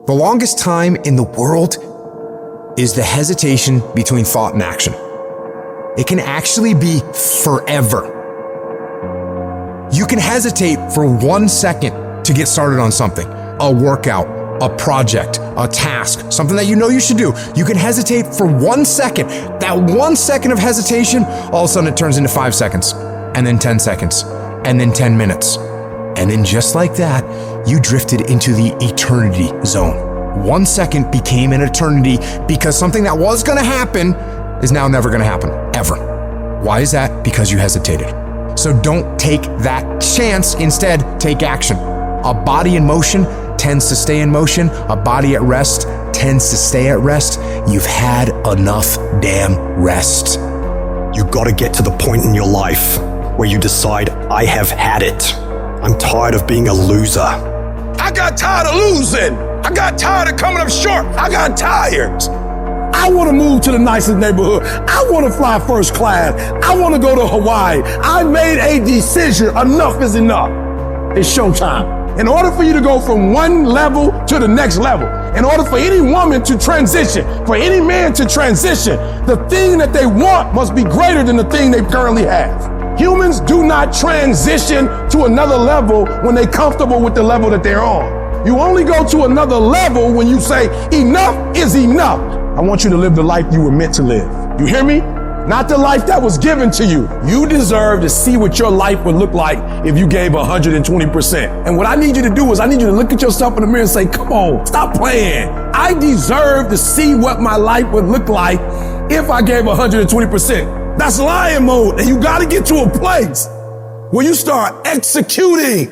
The longest time in the world is the hesitation between thought and action. It can actually be forever. You can hesitate for 1 second to get started on something, a workout, a project, a task, something that you know you should do. You can hesitate for 1 second. That 1 second of hesitation, all of a sudden it turns into 5 seconds, and then 10 seconds, and then 10 minutes. And then just like that, you drifted into the eternity zone. 1 second became an eternity because something that was gonna happen is now never gonna happen, ever. Why is that? Because you hesitated. So don't take that chance. Instead, take action. A body in motion tends to stay in motion. A body at rest tends to stay at rest. You've had enough damn rest. You gotta get to the point in your life where you decide, I have had it. I'm tired of being a loser. I got tired of losing. I got tired of coming up short. I got tired. I want to move to the nicest neighborhood. I want to fly first class. I want to go to Hawaii. I made a decision. Enough is enough. It's showtime. In order for you to go from one level to the next level, in order for any woman to transition, for any man to transition, the thing that they want must be greater than the thing they currently have. Humans do not transition to another level when they're comfortable with the level that they're on. You only go to another level when you say, enough is enough. I want you to live the life you were meant to live. You hear me? Not the life that was given to you. You deserve to see what your life would look like if you gave 120%. And what I need you to do is I need you to look at yourself in the mirror and say, come on, stop playing. I deserve to see what my life would look like if I gave 120%. That's lion mode. And you got to get to a place where you start executing.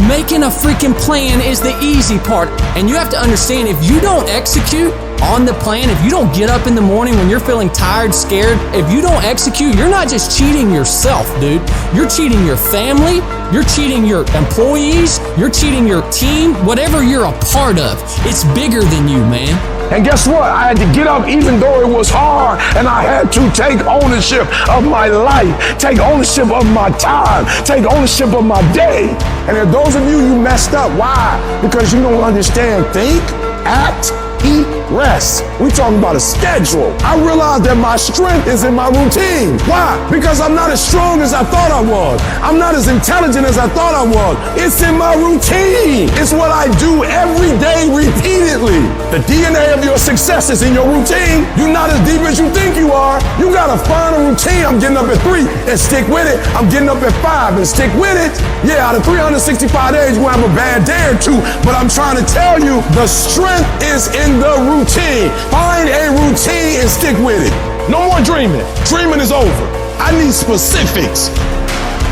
Making a freaking plan is the easy part. And you have to understand, if you don't execute on the plan, if you don't get up in the morning when you're feeling tired, scared, if you don't execute, you're not just cheating yourself, dude. You're cheating your family, you're cheating your employees, you're cheating your team, whatever you're a part of. It's bigger than you, man. And guess what? I had to get up even though it was hard, and I had to take ownership of my life, take ownership of my time, take ownership of my day. And if those of you messed up, why? Because you don't understand think, act, eat, rest. We talking about a schedule. I realized that my strength is in my routine. Why? Because I'm not as strong as I thought I was. I'm not as intelligent as I thought I was. It's in my routine. It's what I do every day repeatedly. The DNA of your success is in your routine. You're not as deep as you think you are. You gotta find a routine. I'm getting up at 3 and stick with it. I'm getting up at 5 and stick with it. Yeah, out of 365 days, we'll have a bad day or two, but I'm trying to tell you, the strength is in the routine. Find a routine and stick with it. No more dreaming. Dreaming is over. I need specifics.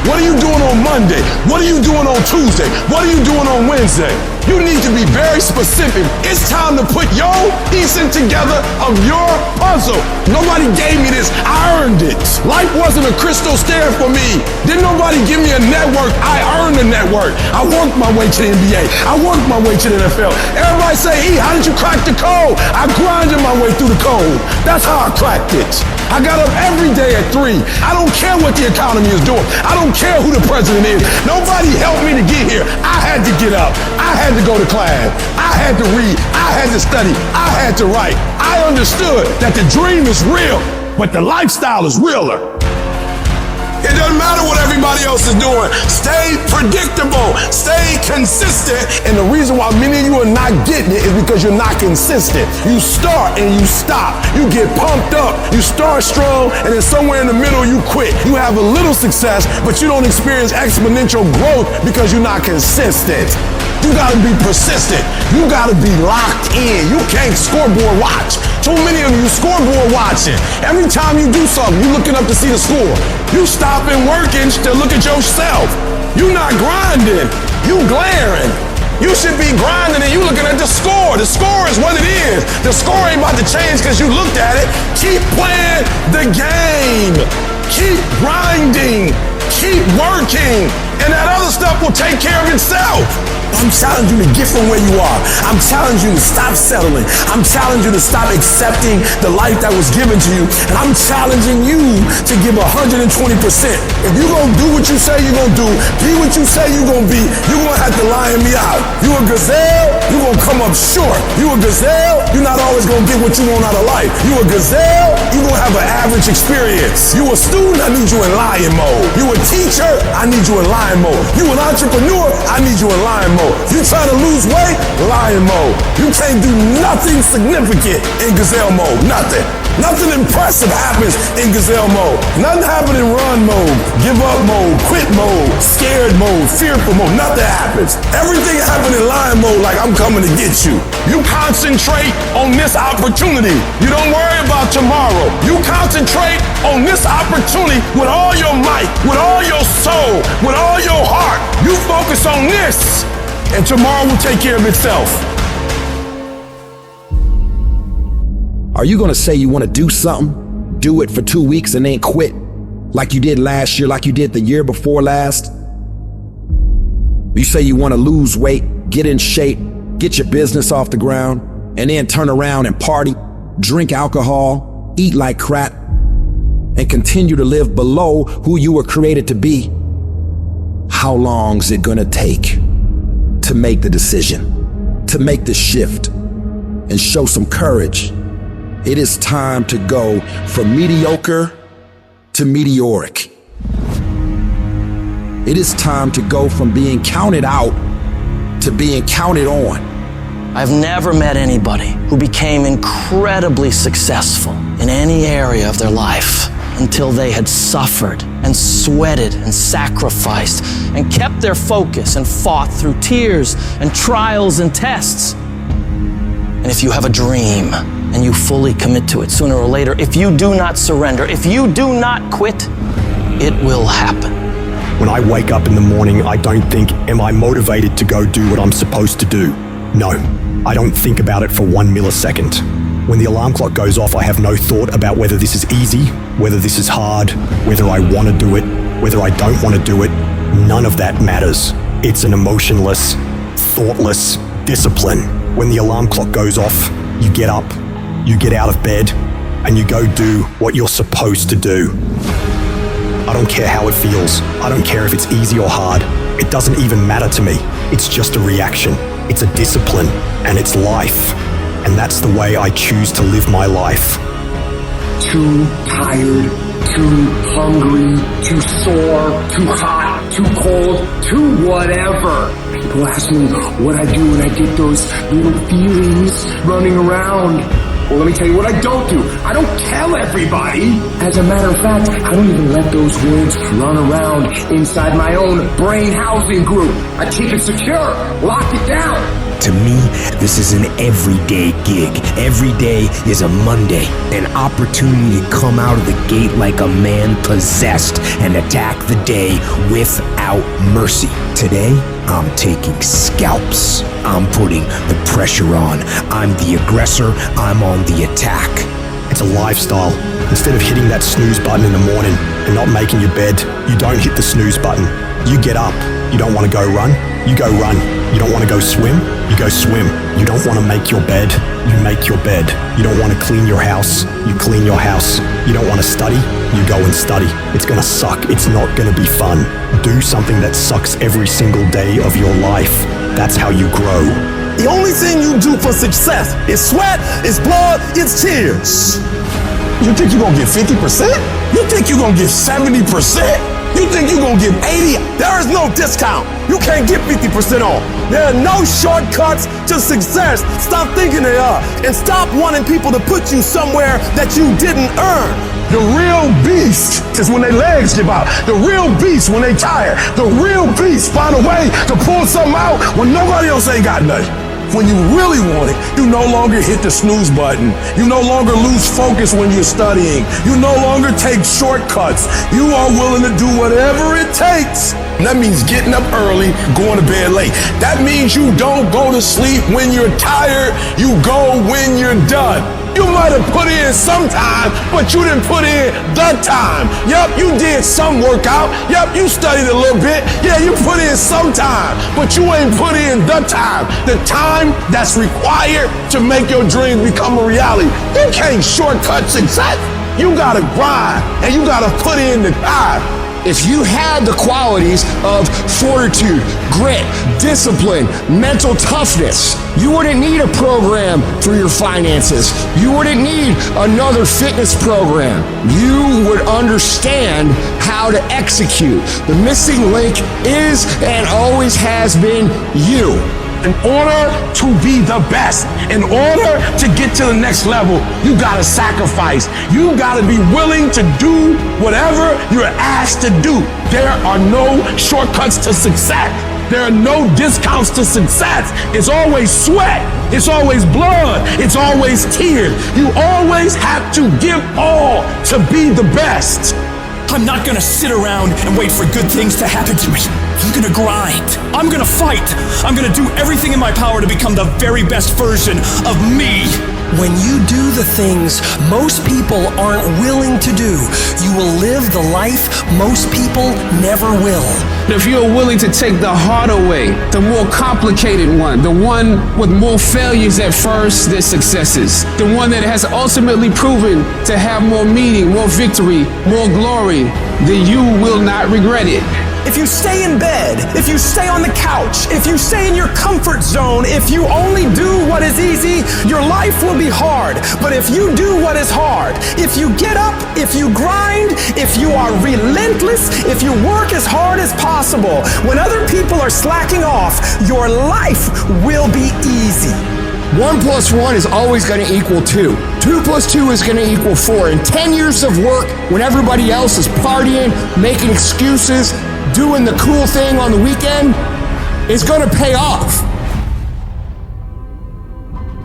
What are you doing on Monday? What are you doing on Tuesday? What are you doing on Wednesday? You need to be very specific. It's time to put your pieces together of your puzzle. Nobody gave me this. I earned it. Life wasn't a crystal stair for me. Didn't nobody give me a network. I earned the network. I worked my way to the NBA. I worked my way to the NFL. Everybody say, E, how did you crack the code? I grinded my way through the code. That's how I cracked it. I got up every day at 3. I don't care what the economy is doing. I don't care who the president is. Nobody helped me to get here. I had to get up. I had to go to class. I had to read. I had to study. I had to write. I understood that the dream is real, but the lifestyle is realer. It doesn't matter what everybody else is doing. Stay predictable. Stay consistent. And the reason why many of you are not getting it is because you're not consistent. You start and you stop. You get pumped up. You start strong, and then somewhere in the middle you quit. You have a little success, but you don't experience exponential growth because you're not consistent. You gotta be persistent. You gotta be locked in. You can't scoreboard watch. Too many of you scoreboard watching. Every time you do something, you looking up to see the score. You stopping working to look at yourself. You not grinding. You glaring. You should be grinding and you looking at the score. The score is what it is. The score ain't about to change because you looked at it. Keep playing the game. Keep grinding. Keep working. And that other stuff will take care of itself. I'm challenging you to get from where you are. I'm challenging you to stop settling. I'm challenging you to stop accepting the life that was given to you. And I'm challenging you to give 120%. If you're going to do what you say you're going to do, be what you say you're going to be, you're going to have to lion me out. You a gazelle? you're gonna come up short. You a gazelle, you're not always gonna get what you want out of life. You a gazelle, you're gonna have an average experience. You a student, I need you in lion mode. You a teacher, I need you in lion mode. You an entrepreneur, I need you in lion mode. You trying to lose weight, lion mode. You can't do nothing significant in gazelle mode, nothing. Nothing impressive happens in gazelle mode. Nothing happens in run mode, give up mode, quit mode, scared mode, fearful mode. Nothing happens. Everything happens in lion mode like I'm coming to get you. You concentrate on this opportunity. You don't worry about tomorrow. You concentrate on this opportunity with all your might, with all your soul, with all your heart. You focus on this, and tomorrow will take care of itself. Are you gonna say you wanna do something, do it for 2 weeks and then quit? Like you did last year, like you did the year before last? You say you wanna lose weight, get in shape, get your business off the ground, and then turn around and party, drink alcohol, eat like crap, and continue to live below who you were created to be. How long's it gonna take to make the decision, to make the shift, and show some courage? It is time to go from mediocre to meteoric. It is time to go from being counted out to being counted on. I've never met anybody who became incredibly successful in any area of their life until they had suffered and sweated and sacrificed and kept their focus and fought through tears and trials and tests. And if you have a dream and you fully commit to it, sooner or later, if you do not surrender, if you do not quit, it will happen. When I wake up in the morning, I don't think, am I motivated to go do what I'm supposed to do? No, I don't think about it for 1 millisecond. When the alarm clock goes off, I have no thought about whether this is easy, whether this is hard, whether I want to do it, whether I don't want to do it. None of that matters. It's an emotionless, thoughtless discipline. When the alarm clock goes off, you get up, you get out of bed, and you go do what you're supposed to do. I don't care how it feels. I don't care if it's easy or hard. It doesn't even matter to me. It's just a reaction. It's a discipline, and it's life. And that's the way I choose to live my life. Too tired, too hungry, too sore, too hot, too cold, too whatever. People ask me what I do when I get those little feelings running around. Well, let me tell you what I don't do. I don't tell everybody. As a matter of fact, I don't even let those words run around inside my own brain housing group. I keep it secure, lock it down. To me, this is an everyday gig. Every day is a Monday, an opportunity to come out of the gate like a man possessed and attack the day without mercy. Today, I'm taking scalps. I'm putting the pressure on. I'm the aggressor. I'm on the attack. It's a lifestyle. Instead of hitting that snooze button in the morning and not making your bed, you don't hit the snooze button. You get up. You don't want to go run? You go run. You don't want to go swim? You go swim. You don't want to make your bed? You make your bed. You don't want to clean your house? You clean your house. You don't want to study? You go and study. It's going to suck. It's not going to be fun. Do something that sucks every single day of your life. That's how you grow. The only thing you do for success is sweat, it's blood, it's tears. You think you're gonna get 50%? You think you're gonna get 70%? You think you're gonna get 80? There is no discount. You can't get 50% off. There are no shortcuts to success. Stop thinking they are. And stop wanting people to put you somewhere that you didn't earn. The real beast is when their legs give out. The real beast when they tired. The real beast find a way to pull something out when nobody else ain't got nothing. When you really want it, you no longer hit the snooze button. You no longer lose focus when you're studying. You no longer take shortcuts. You are willing to do whatever it takes. And that means getting up early, going to bed late. That means you don't go to sleep when you're tired. You go when you're done. You might have put in some time, but you didn't put in the time. Yup, you did some workout. Yup, you studied a little bit. Yeah, you put in some time, but you ain't put in the time. The time that's required to make your dreams become a reality. You can't shortcut success. You gotta grind, and you gotta put in the time. if you had the qualities of fortitude, grit, discipline, mental toughness, you wouldn't need a program for your finances. You wouldn't need another fitness program. You would understand how to execute. The missing link is and always has been you. In order to be the best, in order to get to the next level, you gotta sacrifice. You gotta be willing to do whatever you're asked to do. There are no shortcuts to success. There are no discounts to success. It's always sweat. It's always blood. It's always tears. You always have to give all to be the best. I'm not gonna sit around and wait for good things to happen to me. I'm gonna grind. I'm gonna fight. I'm gonna do everything in my power to become the very best version of me. When you do the things most people aren't willing to do, you will live the life most people never will. If you're willing to take the harder way, the more complicated one, the one with more failures at first than successes, the one that has ultimately proven to have more meaning, more victory, more glory, then you will not regret it. If you stay in bed, if you stay on the couch, if you stay in your comfort zone, if you only do what is easy, your life will be hard. But if you do what is hard, if you get up, if you grind, if you are relentless, if you work as hard as possible, when other people are slacking off, your life will be easy. 1 + 1 is always going to equal 2. 2 + 2 is going to equal 4. And 10 years of work when everybody else is partying, making excuses, doing the cool thing on the weekend is going to pay off.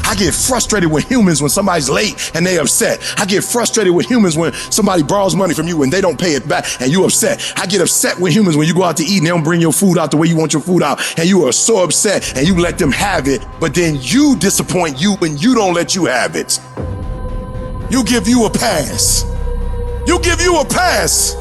I get frustrated with humans when somebody's late and they upset. I get frustrated with humans when somebody borrows money from you and they don't pay it back and you upset. I get upset with humans when you go out to eat and they don't bring your food out the way you want your food out and you are so upset and you let them have it, but then you disappoint you when you don't let you have it. You give you a pass. You give you a pass.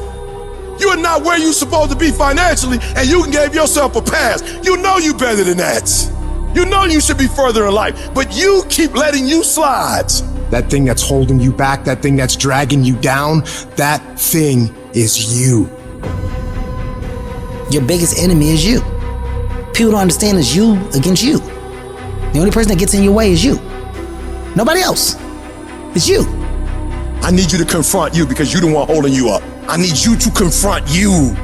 You are not where you're supposed to be financially and you gave yourself a pass. You know you better than that. You know you should be further in life, but you keep letting you slide. That thing that's holding you back, that thing that's dragging you down, that thing is you. Your biggest enemy is you. People don't understand it's you against you. The only person that gets in your way is you. Nobody else. It's you. I need you to confront you because you're the one holding you up. I need you to confront you.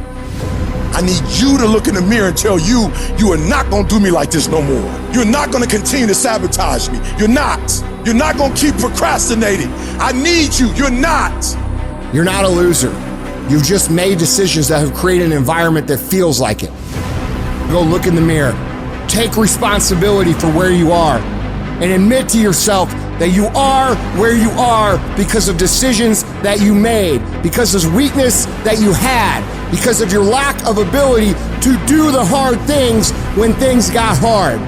I need you to look in the mirror and tell you, you are not gonna do me like this no more. You're not gonna continue to sabotage me. You're not. You're not gonna keep procrastinating. I need you. You're not. You're not a loser. You've just made decisions that have created an environment that feels like it. Go look in the mirror. Take responsibility for where you are and admit to yourself that you are where you are because of decisions that you made, because of weakness that you had, because of your lack of ability to do the hard things when things got hard.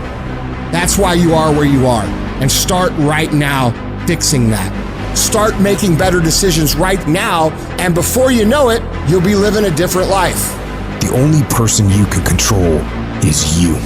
That's why you are where you are. And start right now fixing that. Start making better decisions right now, and before you know it, you'll be living a different life. The only person you can control is you.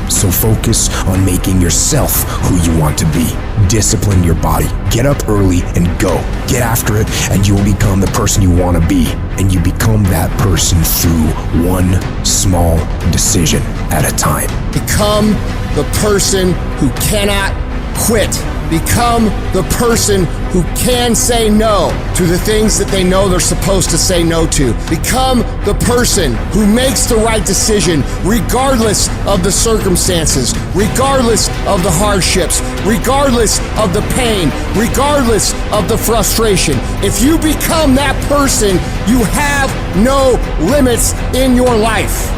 So focus on making yourself who you want to be. Discipline your body. Get up early and go. Get after it, and you will become the person you want to be. And you become that person through one small decision at a time. Become the person who cannot quit. Become the person who can say no to the things that they know they're supposed to say no to. Become the person who makes the right decision regardless of the circumstances, regardless of the hardships, regardless of the pain, regardless of the frustration. If you become that person, you have no limits in your life.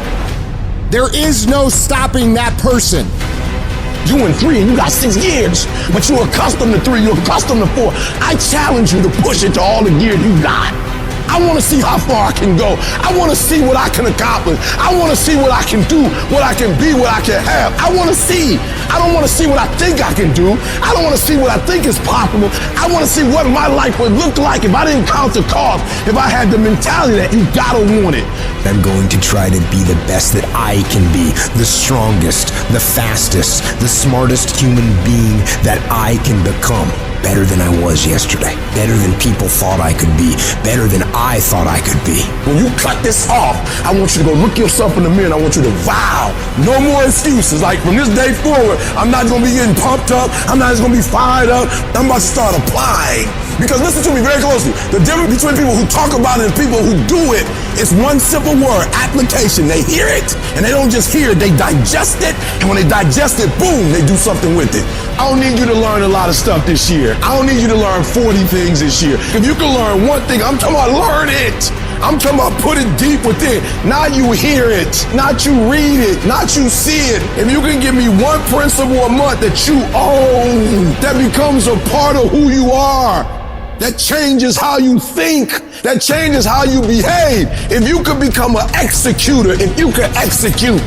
There is no stopping that person. You in 3 and you got 6 gears, but you're accustomed to 3, you're accustomed to 4. I challenge you to push it to all the gear you got. I want to see how far I can go. I want to see what I can accomplish. I want to see what I can do, what I can be, what I can have. I want to see. I don't want to see what I think I can do. I don't want to see what I think is possible. I want to see what my life would look like if I didn't count the cost, if I had the mentality that you gotta want it. I'm going to try to be the best that I can be, the strongest, the fastest, the smartest human being that I can become. better than I was yesterday, better than people thought I could be, better than I thought I could be. When you cut this off, I want you to go look yourself in the mirror and I want you to vow. No more excuses. Like from this day forward, I'm not going to be getting pumped up. I'm not just going to be fired up. I'm about to start applying. Because listen to me very closely. The difference between people who talk about it and people who do it is one simple word, application. They hear it and they don't just hear it, they digest it. And when they digest it, boom, they do something with it. I don't need you to learn a lot of stuff this year. I don't need you to learn 40 things this year. If you can learn one thing, I'm talking about learn it. I'm talking about put it deep within. Not you hear it, not you read it, not you see it. If you can give me one principle a month that you own, that becomes a part of who you are, that changes how you think, that changes how you behave. If you could become an executor, if you could execute,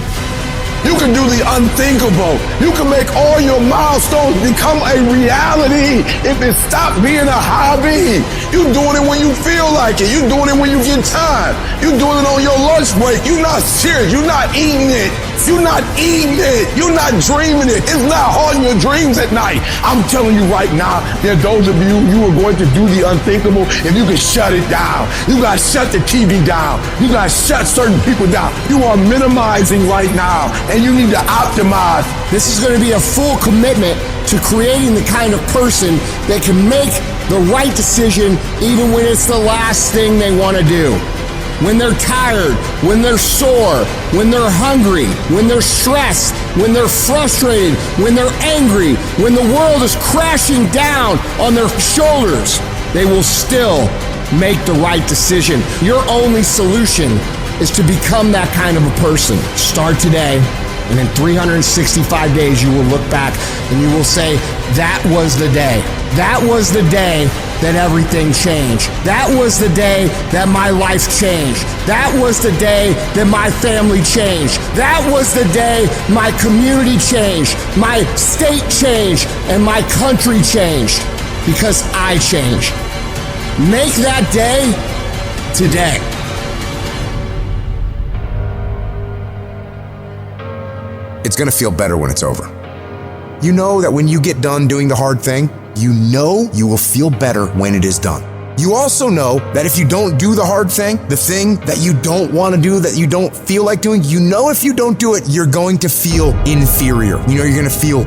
you can do the unthinkable. You can make all your milestones become a reality if it stops being a hobby. You're doing it when you feel like it. You're doing it when you get time. You're doing it on your lunch break. You're not serious. You're not eating it. You're not eating it. You're not dreaming it. It's not haunting your dreams at night. I'm telling you right now, there are those of you are going to do the unthinkable if you can shut it down. You got to shut the TV down. You got to shut certain people down. You are minimizing right now, and you need to optimize. This is going to be a full commitment to creating the kind of person that can make the right decision even when it's the last thing they want to do. When they're tired, when they're sore, when they're hungry, when they're stressed, when they're frustrated, when they're angry, when the world is crashing down on their shoulders, they will still make the right decision. Your only solution is to become that kind of a person. Start today, and in 365 days you will look back and you will say, that was the day. That was the day that everything changed. That was the day that my life changed. That was the day that my family changed. That was the day my community changed, my state changed, and my country changed because I changed. Make that day today. It's gonna feel better when it's over. You know that when you get done doing the hard thing, you know you will feel better when it is done. You also know that if you don't do the hard thing, the thing that you don't want to do, that you don't feel like doing, you know if you don't do it, you're going to feel inferior. You know you're going to feel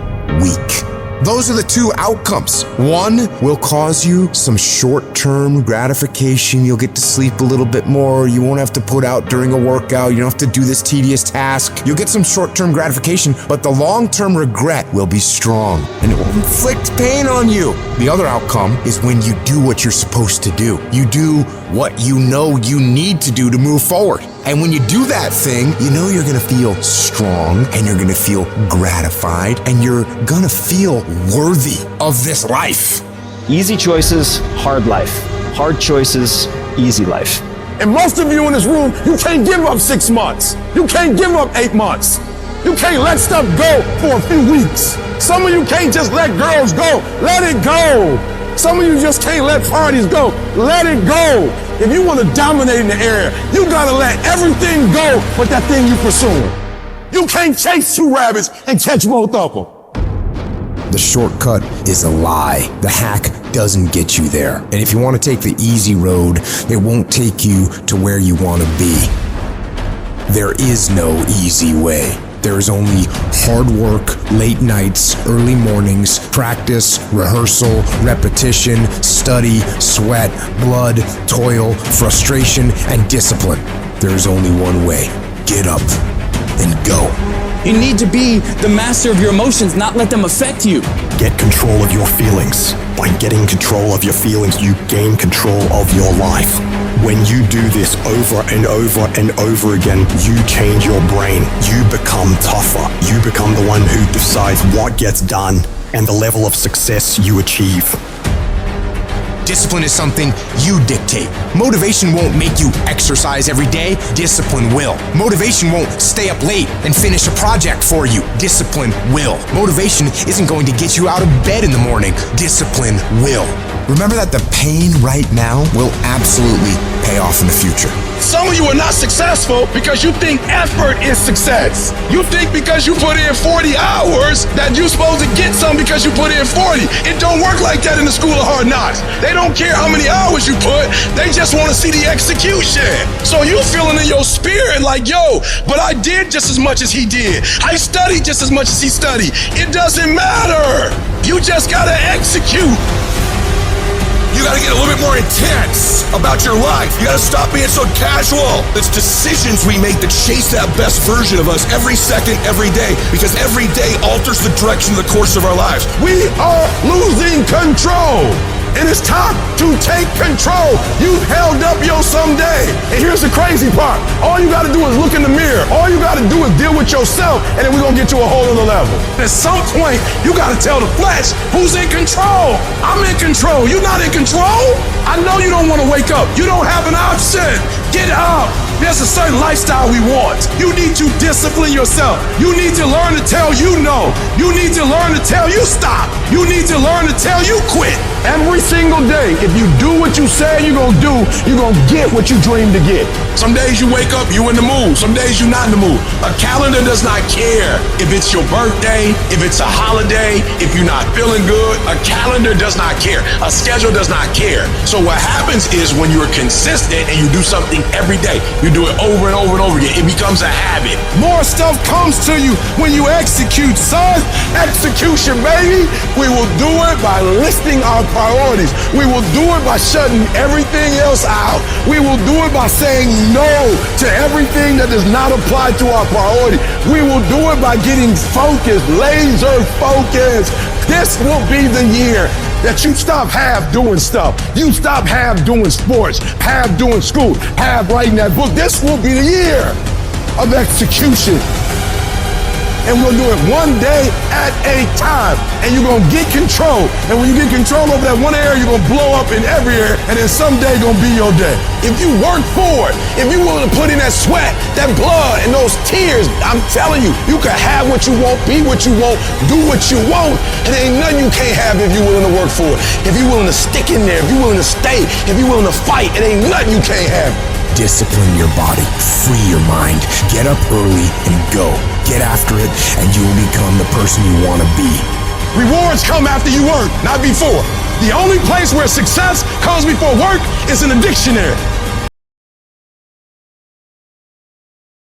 weak. Those are the two outcomes. One will cause you some short-term gratification. You'll get to sleep a little bit more. You won't have to put out during a workout. You don't have to do this tedious task. You'll get some short-term gratification, but the long-term regret will be strong and it will inflict pain on you. The other outcome is when you do what you're supposed to do. You do what you know you need to do to move forward. And when you do that thing, you know you're gonna feel strong and you're gonna feel gratified and you're gonna feel worthy of this life. Easy choices, hard life. Hard choices, easy life. And most of you in this room, you can't give up 6 months. You can't give up 8 months. You can't let stuff go for a few weeks. Some of you can't just let girls go. Let it go. Some of you just can't let parties go. Let it go. If you want to dominate in the area, you gotta let everything go but that thing you're pursuing. You can't chase 2 rabbits and catch both of them. The shortcut is a lie. The hack doesn't get you there. And if you want to take the easy road, it won't take you to where you want to be. There is no easy way. There is only hard work, late nights, early mornings, practice, rehearsal, repetition, study, sweat, blood, toil, frustration, and discipline. There is only one way. Get up and go. You need to be the master of your emotions, not let them affect you. Get control of your feelings. By getting control of your feelings, you gain control of your life. When you do this over and over and over again, you change your brain. You become tougher. You become the one who decides what gets done and the level of success you achieve. Discipline is something you dictate. Motivation won't make you exercise every day. Discipline will. Motivation won't stay up late and finish a project for you. Discipline will. Motivation isn't going to get you out of bed in the morning. Discipline will. remember that the pain right now will absolutely pay off in the future. Some of you are not successful because you think effort is success. You think because you put in 40 hours that you're supposed to get some because you put in 40. It don't work like that in the school of hard knocks. They don't care how many hours you put. They just want to see the execution. So you feeling in your spirit like, yo, but I did just as much as he did. I studied just as much as he studied. It doesn't matter. You just got to execute. You gotta get a little bit more intense about your life. You gotta stop being so casual. It's decisions we make that chase that best version of us every second, every day, because every day alters the direction of the course of our lives. We are losing control. And it's time to take control. You've held up your someday. And here's the crazy part. All you gotta do is look in the mirror. All you gotta do is deal with yourself, and then we're gonna get to a whole other level. At some point, you gotta tell the flesh who's in control. I'm in control. You're not in control? I know you don't wanna wake up. You don't have an option. Get up. There's a certain lifestyle we want. You need to discipline yourself. You need to learn to tell you no. You need to learn to tell you stop. You need to learn to tell you quit. Every single day, if you do what you say you're gonna do, you're gonna get what you dream to get. Some days you wake up, you in the mood. Some days you're not in the mood. A calendar does not care if it's your birthday, if it's a holiday, if you're not feeling good. A calendar does not care. A schedule does not care. So what happens is when you're consistent and you do something every day, you do it over and over and over again, it becomes a habit. More stuff comes to you when you execute, son. Execution, baby. We will do it by listing our priorities. We will do it by shutting everything else out. We will do it by saying no to everything that does not apply to our priority. We will do it by getting focused, laser focused. This will be the year that you stop half doing stuff. You stop half doing sports, half doing school, half writing that book. This will be the year of execution. And we're going to do it one day at a time. And you're going to get control. And when you get control over that one area, you're going to blow up in every area. And then someday going to be your day. If you work for it, if you're willing to put in that sweat, that blood, and those tears, I'm telling you, you can have what you want, be what you want, do what you want. And there ain't nothing you can't have if you're willing to work for it. If you're willing to stick in there, if you're willing to stay, if you're willing to fight, it ain't nothing you can't have. Discipline your body, free your mind, get up early and go. Get after it, and you will become the person you want to be. Rewards come after you work, not before. The only place where success comes before work is in the dictionary.